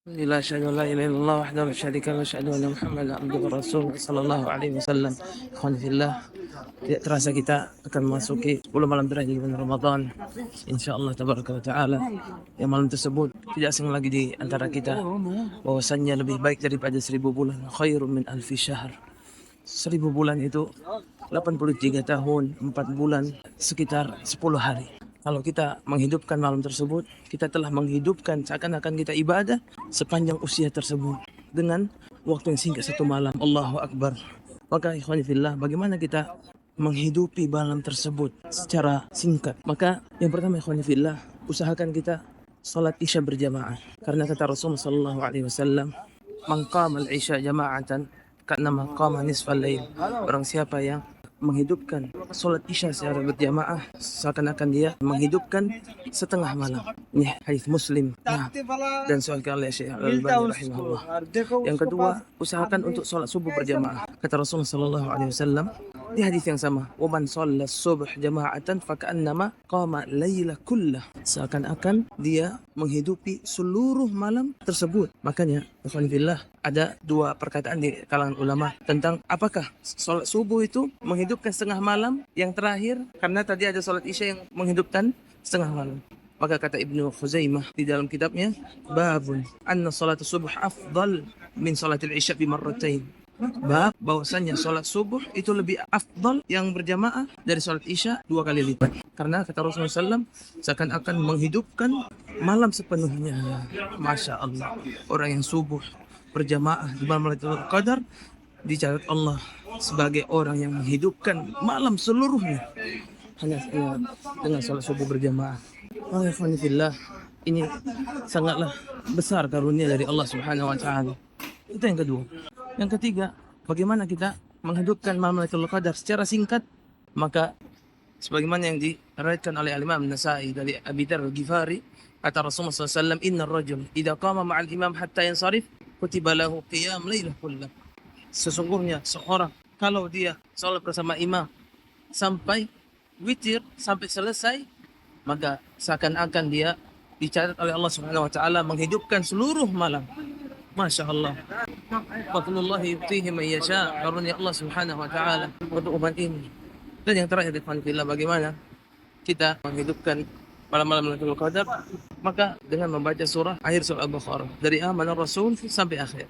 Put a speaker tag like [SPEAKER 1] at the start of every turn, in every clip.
[SPEAKER 1] Alhamdulillah, asyhadu an la ilaha illallah wahdahu la syarika lahu wa asyhadu anna Muhammadan abduhu wa rasuluh sallallahu alaihi wasallam. Ikhwan fillah, tidak terasa kita akan memasuki 10 malam terakhir di bulan Ramadan. Insyaallah tabaraka wa taala. Yang malam tersebut tidak asing lagi di antara kita bahwasannya lebih baik daripada 1000 bulan, khairum min alfi syahr. 1000 bulan itu 83 tahun, 4 bulan, sekitar 10 hari. Kalau kita menghidupkan malam tersebut, kita telah menghidupkan seakan-akan kita ibadah sepanjang usia tersebut dengan waktu yang singkat 1 malam. Allahu Akbar. Maka ikhwan fillah, bagaimana kita menghidupi malam tersebut secara singkat? Maka yang pertama ikhwan fillah, usahakan kita salat isya berjamaah. Karena kata Rasulullah sallallahu alaihi wasallam, "Man qama al-isya jama'atan ka'annama qama nisfal lail." Barang siapa yang menghidupkan salat isya secara berjamaah seakan-akan dia menghidupkan setengah malam. Ini hadis Muslim. Nah, dan soalkan oleh Syekh Al-Albani rahimahullah. Yang kedua, usahakan untuk salat subuh berjamaah. Kata Rasulullah sallallahu alaihi wasallam di hadis yang sama, "Wa man shalla subuh jama'atan faka'annama qama laila kullah." Seakan-akan dia menghidupi seluruh malam tersebut. Makanya, ikhwan fillah, ada dua perkataan di kalangan ulama tentang apakah salat subuh itu menghidupkan setengah malam yang terakhir, karena tadi ada salat isya yang menghidupkan setengah malam. Maka kata Ibnu Khuzaimah di dalam kitabnya, babun anna salat subuh afdal min salatil isya bi marratain. Bab bahwasanya salat subuh itu lebih afdal yang berjamaah dari salat isya 2 kali lipat. Karena kata Rasulullah SAW seakan-akan menghidupkan malam sepenuhnya. Masya Allah, orang yang subuh berjamaah di malam Lailatul Qadar dicatat Allah sebagai orang yang menghidupkan malam seluruhnya hanya dengan salat subuh berjamaah. Alhamdulillah, ini sangatlah besar karunia dari Allah Subhanahu wa taala. Itu yang kedua. Yang ketiga, bagaimana kita menghidupkan malam Lailatul Qadar secara singkat? Maka sebagaimana yang diriwayatkan oleh Imam Nasa'i dari Abi Dzar Al-Ghifari, kata Rasulullah SAW, "Innar rajul idza qama ma'al imam hatta yansarif kutiba lahu qiyam lailah kullah." Sesungguhnya seorang kalau dia salat bersama imam sampai witir, sampai selesai, maka seakan-akan dia dicatat oleh Allah Subhanahu wa taala menghidupkan seluruh malam. Masya Allah. Fadlullahi yutihi man yasha. Karunia Allah Subhanahu wa taala untuk umat ini. Dan yang terakhir, bagaimana kita menghidupkan malam-malam Lailatul Qadar? Maka dengan membaca surah akhir surah Al-Baqarah dari Amanar Rasul sampai akhir.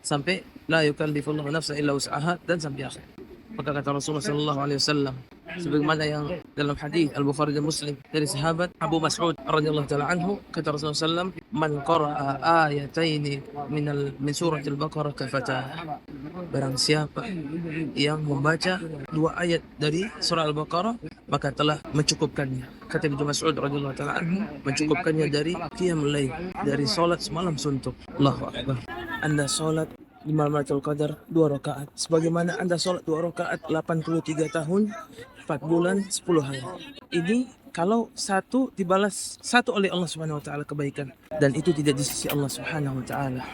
[SPEAKER 1] Sampai la yukallifullahu nafsan illa wus'aha dan sampai akhir. Maka kata Rasulullah sallallahu alaihi wasallam sebagaimana yang dalam hadis Al-Bukhari dan Muslim dari sahabat Abu Mas'ud radhiyallahu taala anhu, kata Rasulullah sallallahu alaihi wasallam, "Man qara'a ayataini min suratil Baqarah kafatah." Barang siapa yang membaca 2 ayat dari surah Al-Baqarah, maka telah mencukupkannya. Kata Ibnu Mas'ud radhiyallahu taala anhu, mencukupkannya dari qiyamul lail, dari salat semalam suntuk. Allahu akbar. Anda salat di malam Lailatul Qadar 2 rakaat. Sebagaimana Anda salat 2 rakaat 83 tahun, 4 bulan, 10 hari. Ini kalau satu dibalas satu oleh Allah Subhanahu wa taala kebaikan, dan itu tidak di sisi Allah Subhanahu wa taala.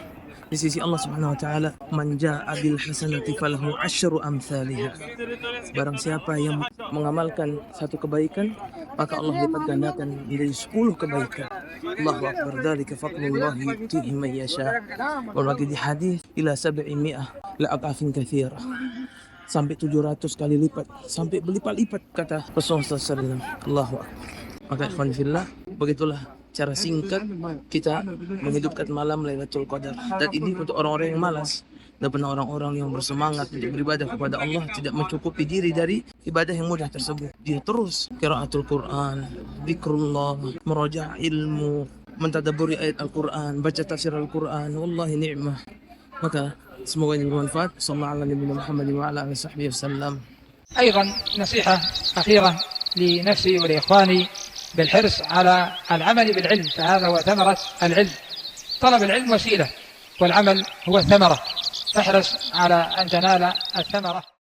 [SPEAKER 1] Di sisi Allah Subhanahu wa taala, "Man jaa'a bil hasanati falahu asyru amsalihha." Barang siapa yang mengamalkan satu kebaikan, maka Allah lipat gandakan menjadi 10 kebaikan. Allahu akbar, dzalika fadlullah yutihi man yasha. Berlagi di hadis ila 700 la aqafin katsira. Sampai 700 kali lipat, sampai berlipat-lipat, kata Rasulullah SAW. Allahu akbar. Maka ikhwan fillah, begitulah cara singkat kita menghidupkan malam Lailatul Qadar. Dan ini untuk orang-orang yang malas. Dan orang-orang yang bersemangat untuk beribadah kepada Allah tidak mencukupi diri dari ibadah yang mudah tersebut. Dia terus qiraatul Quran, zikrullah, merajaah ilmu, mentadabburi ayat Al-Quran, baca tafsir Al-Quran. Wallahi ni'mah. Maka semoga ini bermanfaat. Sallallahu alaihi Muhammad wa ala alihi sahbihi wasallam.
[SPEAKER 2] أيضا نصيحة أخيرة لنفسي ولإخواني بالحرص على العمل بالعلم، فهذا هو ثمرة العلم. طلب العلم وسيلة والعمل هو الثمرة، فاحرص على أن تنال الثمرة.